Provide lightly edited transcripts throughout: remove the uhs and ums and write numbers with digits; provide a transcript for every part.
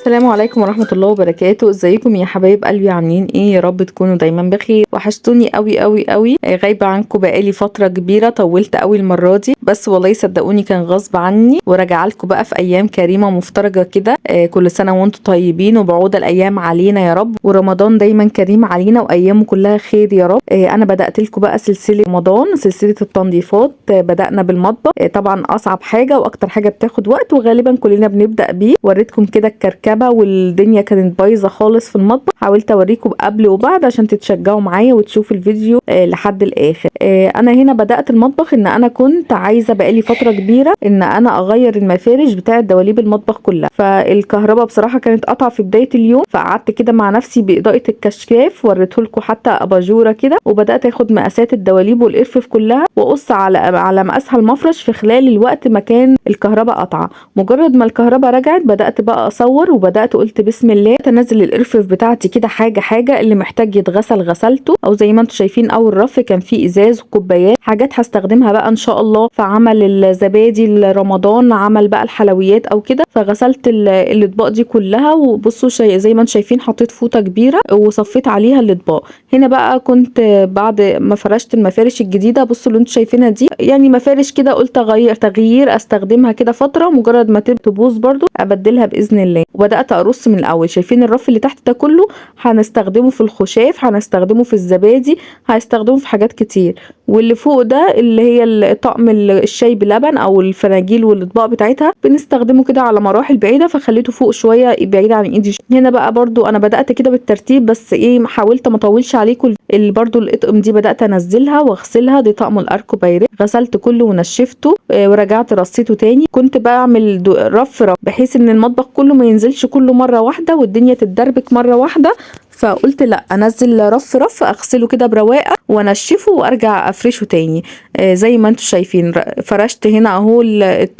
السلام عليكم ورحمة الله وبركاته. ازيكم يا حبايب قلبي؟ عاملين ايه؟ يا رب تكونوا دايما بخير. وحشتوني قوي قوي قوي. غايبة عنكم بقالي فترة كبيرة، طولت قوي المرة دي، بس والله صدقوني كان غصب عني، وراجعه لكم بقى في ايام كريمة مفترجة كده. كل سنة وانتم طيبين وبعود الايام علينا يا رب، ورمضان دايما كريم علينا وايامه كلها خير يا رب. انا بدأت لكم بقى سلسلة رمضان، سلسلة التنظيفات. بدأنا بالمطبخ. طبعا اصعب حاجة واكتر حاجة بتاخد وقت، وغالبا كلنا بنبدأ بيه. وريتكم كده الكركبه والدنيا كانت بايظه خالص في المطبخ، حاولت اوريكم قبل وبعد عشان تتشجعوا معايا وتشوفوا الفيديو لحد الاخر. انا هنا بدات المطبخ ان انا كنت عايزه بقالي فتره كبيره ان انا اغير المفارش بتاعه دواليب المطبخ كلها، فالكهرباء بصراحه كانت قطع في بدايه اليوم، فقعدت كده مع نفسي باضاءه الكشاف، وريته لكم حتى اباجوره كده، وبدات اخد مقاسات الدواليب والارفف كلها واقص على مقاسها المفرش في خلال الوقت ما كان الكهرباء قطعه. مجرد ما الكهرباء رجعت بدات بقى اصور، وبدات قلت بسم الله تنزل الارفف بتاعتي كده حاجه حاجه، اللي محتاج يتغسل غسلته، او زي ما انتم شايفين اول رف كان فيه ازاز وكوبايات، حاجات هستخدمها بقى ان شاء الله في عمل الزبادي لرمضان، عمل بقى الحلويات او كده. فغسلت الاطباق دي كلها، وبصوا زي ما انتم شايفين حطيت فوطه كبيره وصفيت عليها الاطباق. هنا بقى كنت بعد ما فرشت المفارش الجديده، بصوا اللي انتم شايفينها دي يعني مفارش كده، قلت اغير تغيير استخدمها كده فتره، مجرد ما تبوظ برضو ابدلها باذن الله. وبدات ارص من الاول. شايفين الرف اللي تحت ده كله هنستخدمه في الخشاف، هنستخدمه في الزبادي، هنستخدمه في حاجات كتير. واللي فوق ده اللي هي طقم الشاي بلبن او الفناجيل والاطباق بتاعتها، بنستخدمه كده على مراحل بعيده، فخليته فوق شويه بعيد عن ايدي. هنا بقى برضو انا بدات كده بالترتيب، بس ايه حاولت ما اطولش عليكم. برضو الاطقم دي بدات انزلها واغسلها. دي طقم الاركو بايريه، غسلت كله ونشفته ورجعت رصيته تاني. كنت بعمل رف بحيث ان المطبخ كله ما ينزلش كله مره واحده والدنيا تتدربك مره واحده، فقلت لا انزل رف رف، اغسله كده برواقه وانشفه وارجع افرشه تاني. زي ما انتم شايفين فرشت هنا اهو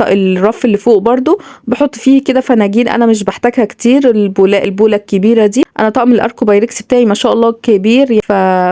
الرف اللي فوق برضو بحط فيه كده فناجين، انا مش بحتاجها كتير. البوله الكبيره دي، انا طقم الاركو بايركس بتاعي ما شاء الله كبير،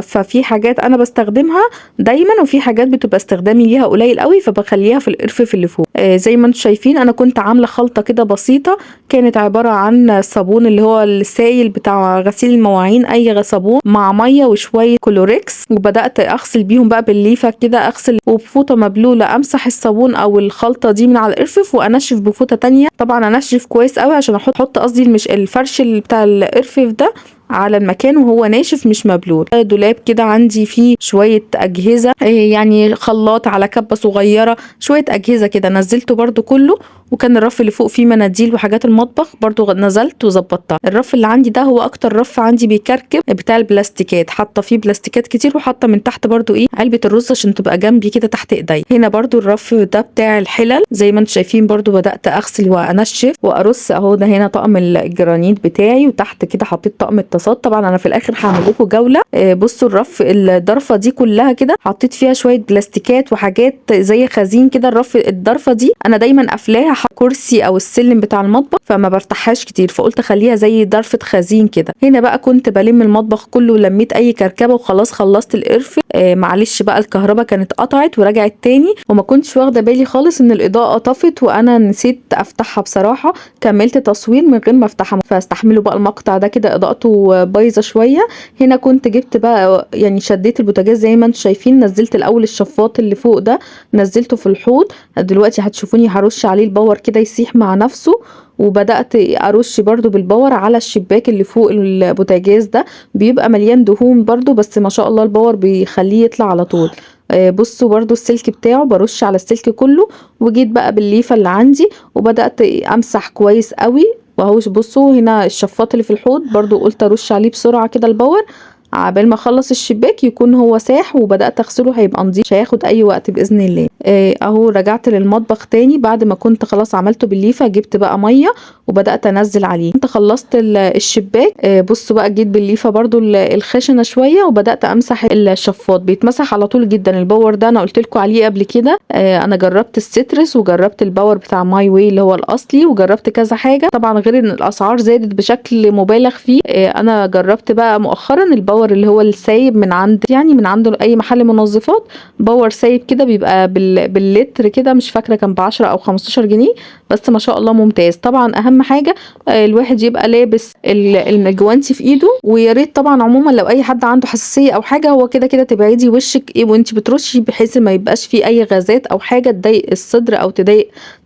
ففي حاجات انا بستخدمها دايما، وفي حاجات بتبقى استخدامي ليها قليل قوي، فبخليها في الارفف اللي فوق. زي ما انتم شايفين انا كنت عامله خلطه كده بسيطه، كانت عباره عن الصابون اللي هو السائل بتاع غسيل المواعين، اي صابون مع ميه وشويه كلوريكس، وبدات اغسل بيهم بقى بالليفه كده، اغسل وبفوطه مبلوله امسح الصابون او الخلطه دي من على الارفف، وانشف بفوطه تانية. طبعا انشف كويس قوي عشان احط قصدي مش الفرش اللي بتاع الارفف ده على المكان وهو ناشف مش مبلول. دولاب كده عندي فيه شوية أجهزة، يعني خلاط على كبة صغيرة، شوية أجهزة كده نزلته برضو كله. وكان الرف اللي فوق فيه مناديل وحاجات المطبخ برضو نزلت وظبطتها. الرف اللي عندي ده هو اكتر رف عندي بيكركب، بتاع البلاستيكات، حاطه فيه بلاستيكات كتير، وحاطه من تحت برضو علبه الرز عشان تبقى جنبي كده تحت ايدي. هنا برضو الرف ده بتاع الحلل، زي ما انتم شايفين برضو بدات اغسل وانشف وارص اهو. ده هنا طقم الجرانيت بتاعي، وتحت كده حطيت طقم الطاسات. طبعا انا في الاخر هعمل لكم جوله. بصوا الرف الضرفه دي كلها كده حطيت فيها شويه بلاستيكات وحاجات زي خزين كده. الضرفه دي انا دايما قافلاها كرسي او السلم بتاع المطبخ، فما بفتحهاش كتير، فقلت اخليها زي ضرفه خزين كده. هنا بقى كنت بلم المطبخ كله ولميت اي كركبه وخلاص خلصت القرف. معلش بقى الكهرباء كانت قطعت ورجعت تاني، وما كنتش واخده بالي خالص ان الاضاءه طفت، وانا نسيت افتحها بصراحه. كملت تصوير من غير ما افتحها، فاستحملوا بقى المقطع ده كده اضاءته بايظه شويه. هنا كنت جبت بقى يعني شديت البوتاجاز زي ما انتم شايفين، نزلت الاول الشفاط اللي فوق ده نزلته في الحوض. دلوقتي هتشوفوني هرش عليه الباور كده يسيح مع نفسه، وبدأت ارش برضو بالباور على الشباك اللي فوق البوتاجاز ده، بيبقى مليان دهون برضو، بس ما شاء الله الباور بيخليه يطلع على طول. بصوا برضو السلك بتاعه برش على السلك كله، وجيت بقى بالليفة اللي عندي وبدأت امسح كويس قوي. وهو بصوا هنا الشفاط اللي في الحوض برضو قلت ارش عليه بسرعة كده الباور، عبال ما اخلص الشباك يكون هو ساح، وبدات اغسله هيبقى نظيف، مش هياخد اي وقت باذن الله. اهو رجعت للمطبخ تاني بعد ما كنت خلاص عملته بالليفه. جبت بقى ميه وبدات انزل عليه. كنت خلصت الشباك. بصوا بقى جيت بالليفه برضو الخشنه شويه، وبدات امسح الشفاط. بيتمسح على طول جدا. الباور ده انا قلت لكم عليه قبل كده. انا جربت السترس وجربت الباور بتاع ماي واي اللي هو الاصلي، وجربت كذا حاجه طبعا، غير ان الاسعار زادت بشكل مبالغ فيه. انا جربت بقى مؤخرا الباور اللي هو السايب من عند عنده اي محل منظفات. باور سايب كده بيبقى باللتر كده، مش فاكره كان ب10 او 15 جنيه، بس ما شاء الله ممتاز. طبعا اهم اهم حاجه الواحد يبقى لابس الجوانتي في ايده. ويا ريت طبعا عموما لو اي حد عنده حساسيه او حاجه، هو كده كده تبعدي وشك ايه وانت بترشي، بحيث ما يبقاش فيه اي غازات او حاجه تضايق الصدر او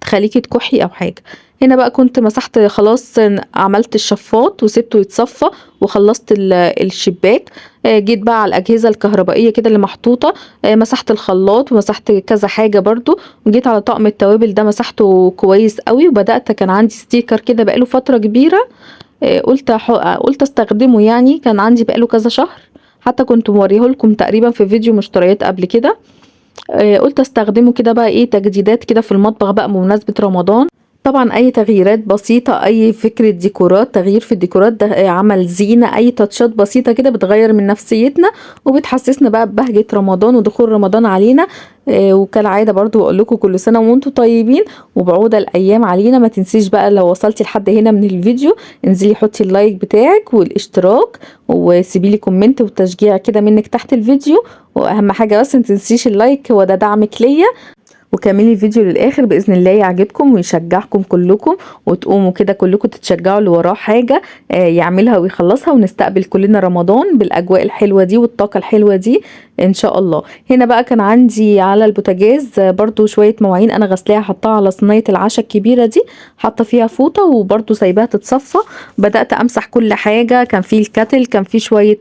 تخليكي تكحي او حاجه. هنا بقى كنت مسحت خلاص، عملت الشفاط وسبته يتصفى وخلصت الشباك. جيت بقى على الأجهزة الكهربائية كده اللي محطوطة، مسحت الخلاط ومسحت كذا حاجة برضو. وجيت على طقم التوابل ده مسحته كويس قوي. وبدأت كان عندي ستيكر كده بقاله فترة كبيرة، قلت استخدمه، يعني كان عندي بقاله كذا شهر، حتى كنت موريه لكم تقريبا في فيديو مشتريات قبل كده. قلت استخدمه كده بقى ايه تجديدات كده في المطبخ بقى بمناسبة رمضان. طبعا اي تغييرات بسيطة، اي فكرة ديكورات، تغيير في الديكورات ده عمل زينة، اي تاتشات بسيطة كده بتغير من نفسيتنا وبتحسسنا بقى ببهجة رمضان ودخول رمضان علينا. وكالعادة برضو بقول لكم كل سنة وانتم طيبين وبعودة الايام علينا. ما تنسيش بقى لو وصلتي لحد هنا من الفيديو انزلي حطي اللايك بتاعك والاشتراك، وسيبي لي كومنت وتشجيع كده منك تحت الفيديو. واهم حاجة بس ما تنسيش اللايك، هو ده دعمك ليا. وكملي الفيديو للاخر باذن الله يعجبكم ويشجعكم كلكم، وتقوموا كده كلكم تتشجعوا اللي وراه حاجه يعملها ويخلصها، ونستقبل كلنا رمضان بالاجواء الحلوه دي والطاقه الحلوه دي ان شاء الله. هنا بقى كان عندي على البوتاجاز برضو شويه مواعين انا غسلاها، حطاها على صينيه العشاء الكبيره دي، حاطه فيها فوطه وبرضو سايباها تتصفى. بدات امسح كل حاجه، كان في الكاتل، كان في شويه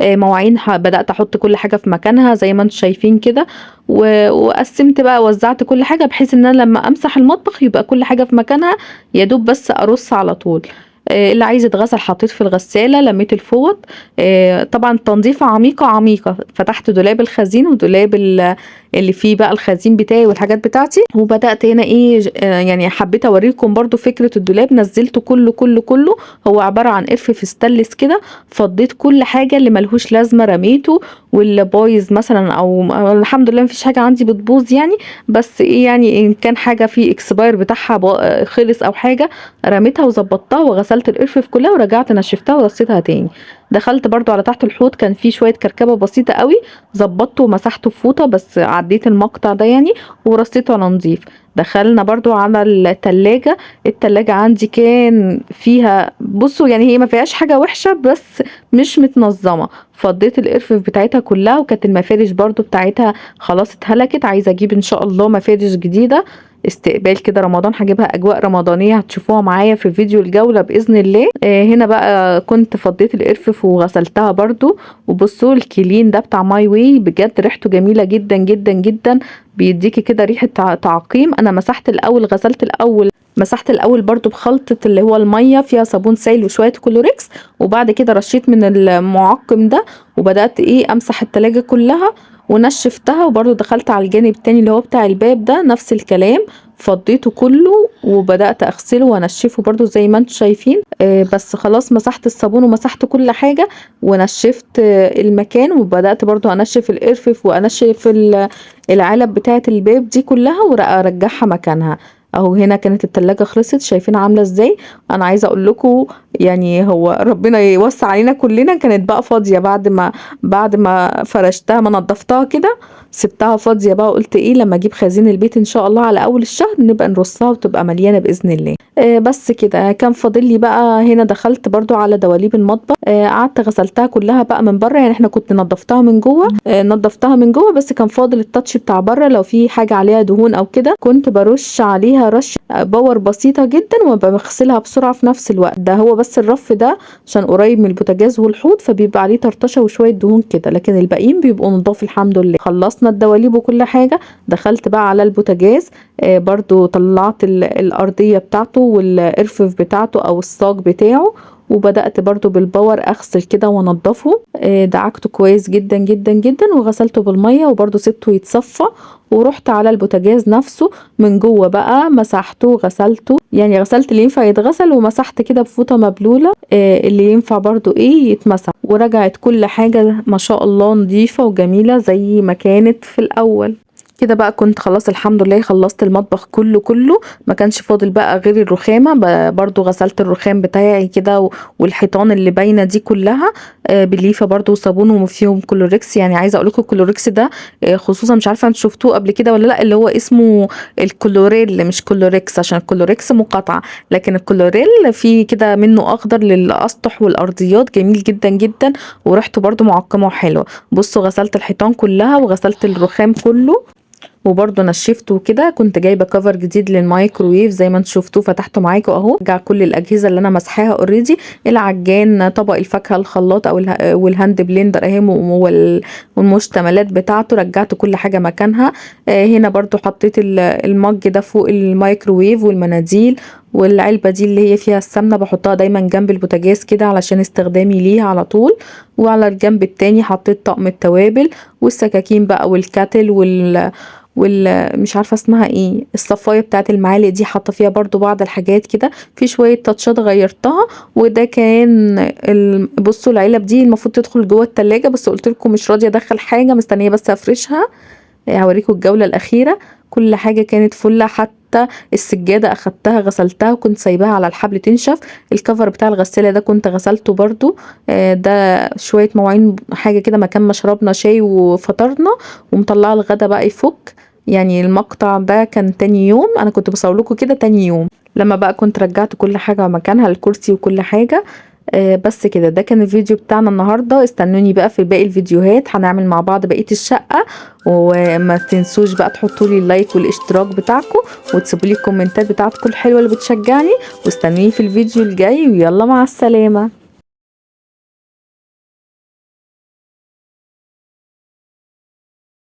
مواعين، بدات احط كل حاجه في مكانها زي ما انتم شايفين كده. وقسمت بقى، وزعت كل حاجة بحيث ان انا لما امسح المطبخ يبقى كل حاجة في مكانها، يا دوب بس ارص على طول. اللي عايز يتغسل حطيت في الغسالة، لميت الفوط. طبعا تنظيفة عميقة عميقة، فتحت دولاب الخزين ودولاب اللي فيه بقى الخزين بتاعي والحاجات بتاعتي. وبدأت هنا ايه يعني حبيت اوريكم برضو فكرة الدولاب. نزلته كله كله كله، هو عبارة عن قرف ستانلس كده. فضيت كل حاجة اللي ملهوش لازمة رميته، واللي بايظ مثلا او الحمد لله مفيش حاجة عندي بتبوظ يعني. بس ايه يعني ان كان حاجة في اكسباير بتاعها خلص او حاجة، رميتها وظبطتها وغسلت القرفف كلها ورجعت نشفتها ورصيتها تاني. دخلت برضو على تحت الحوض، كان في شوية كركبة بسيطة قوي، ظبطته ومسحته في فوطة، بس عديت المقطع ده يعني ورصيته على نظيف. دخلنا برضو على التلاجة عندي كان فيها، بصوا يعني هي ما فيهاش حاجة وحشة بس مش متنظمة. فضيت القرفف بتاعتها كلها، وكانت المفارش برضو بتاعتها خلاص اتهلكت. عايزة اجيب ان شاء الله مفارش جديدة استقبال كده رمضان، هجيبها اجواء رمضانيه هتشوفوها معايا في فيديو الجوله باذن الله. هنا بقى كنت فضيت القرفف وغسلتها برضو. وبصوا الكلين ده بتاع ماي واي بجد ريحته جميله جدا جدا جدا، بيديكي كده ريحه تعقيم. انا مسحت الاول برضو بخلطة اللي هو المية فيها صابون سائل وشوية كلوريكس، وبعد كده رشيت من المعقم ده، وبدأت ايه امسح التلاجة كلها ونشفتها. وبرضو دخلت على الجانب التاني اللي هو بتاع الباب ده نفس الكلام، فضيته كله وبدأت اغسله وانشفه برضو زي ما انتم شايفين. بس خلاص مسحت الصابون ومسحت كل حاجة ونشفت المكان، وبدأت برضو انشف القرفف وانشف العلب بتاعة الباب دي كلها وارجعها مكانها. اهو هنا كانت التلاجة خلصت، شايفين عاملة ازاي. انا عايزة اقول لكم يعني هو ربنا يوسع علينا كلنا، كانت بقى فاضية بعد ما فرشتها ما نضفتها كده، سبتها فاضية بقى. قلت ايه لما اجيب خزين البيت ان شاء الله على اول الشهر نبقى نرصها وتبقى مليانة باذن الله. بس كده كان فاضل لي بقى. هنا دخلت برضو على دواليب المطبخ، قعدت غسلتها كلها بقى من بره، يعني احنا كنت نضفتها من جوه، نضفتها من جوه، بس كان فاضل التاتش بتاع بره. لو في حاجة عليها دهون او كده كنت برش عليها رش باور بسيطة جدا وبغسلها بسرعة في نفس الوقت. ده هو بس الرف ده عشان قريب من البوتاجاز والحوض فبيبقى عليه طرطشة وشوية دهون كده، لكن الباقيين بيبقوا نضاف الحمد لله. خلصنا الدواليب وكل حاجة، دخلت بقى على البوتاجاز. برضو طلعت الأرضية بتاعته والقرفف بتاعته أو الصاج بتاعه، وبدأت برضو بالباور أغسل كده وانضفه. دعكته كويس جدا جدا جدا وغسلته بالمية، وبرضو سبته يتصفى. ورحت على البوتاجاز نفسه من جوه بقى مسحته وغسلته، يعني غسلت اللي ينفع يتغسل ومسحت كده بفوطة مبلولة اللي ينفع برضو ايه يتمسح. ورجعت كل حاجة ما شاء الله نظيفة وجميلة زي ما كانت في الأول. كده بقى كنت خلاص الحمد لله خلصت المطبخ كله، ما كانش فاضل بقى غير الرخامة. برضو غسلت الرخام بتاعي كده والحيطان اللي باينة دي كلها بالليفة برضو وصابون وفيهم كلوريكس. يعني عايزة اقول لكم الكلوريكس ده خصوصا مش عارفة انتوا شفتوه قبل كده ولا لا، اللي هو اسمه الكلوريل مش كلوريكس، عشان الكلوريكس مقاطعة، لكن الكلوريل فيه كده منه اخضر للاسطح والارضيات، جميل جدا جدا وريحته برضو معقمة وحلوة. بصوا غسلت الحيطان كلها وغسلت الرخام كله وبرضه نشفته وكده. كنت جايبه كفر جديد للمايكرويف زي ما انتم شفتوه، فتحته معاكم اهو. رجع كل الاجهزه اللي انا مسحاها اوريدي، العجان، طبق الفاكهه، الخلاط او والهاند بلندر اهي والمشتملات بتاعته، رجعت كل حاجه مكانها. هنا برضه حطيت المج ده فوق المايكرويف والمناديل، والعلبه دي اللي هي فيها السمنه بحطها دايما جنب البوتاجاز كده علشان استخدامي ليها على طول. وعلى الجنب التاني حطيت طقم التوابل والسكاكين بقى والكاتل مش عارفه اسمها ايه، الصفايه بتاعت المعالق دي حاطه فيها برضو بعض الحاجات كده، في شويه تاتشات غيرتها. وده كان بصوا العلب دي المفروض تدخل جوه التلاجة، بس قلت لكم مش راضيه ادخل حاجه، مستنيه بس افرشها. هوريكم الجوله الاخيره، كل حاجه كانت فله، حتى السجاده اخدتها غسلتها وكنت سايباها على الحبل تنشف. الكفر بتاع الغساله ده كنت غسلته برضو. ده شويه مواعين حاجه كده مكان ما شربنا شاي وفطرنا، ومطلعه الغدا بقى يفك. يعني المقطع ده كان تاني يوم، انا كنت بصور لكم كده تاني يوم لما بقى كنت رجعت كل حاجه مكانها، الكرسي وكل حاجه. بس كده ده كان الفيديو بتاعنا النهارده. استنوني بقى في باقي الفيديوهات، هنعمل مع بعض بقيه الشقه. وما تنسوش بقى تحطوا لي اللايك والاشتراك بتاعكم، وتسيبوا لي الكومنتات بتاعتكم الحلوه اللي بتشجعني. واستنوني في الفيديو الجاي، ويلا مع السلامه.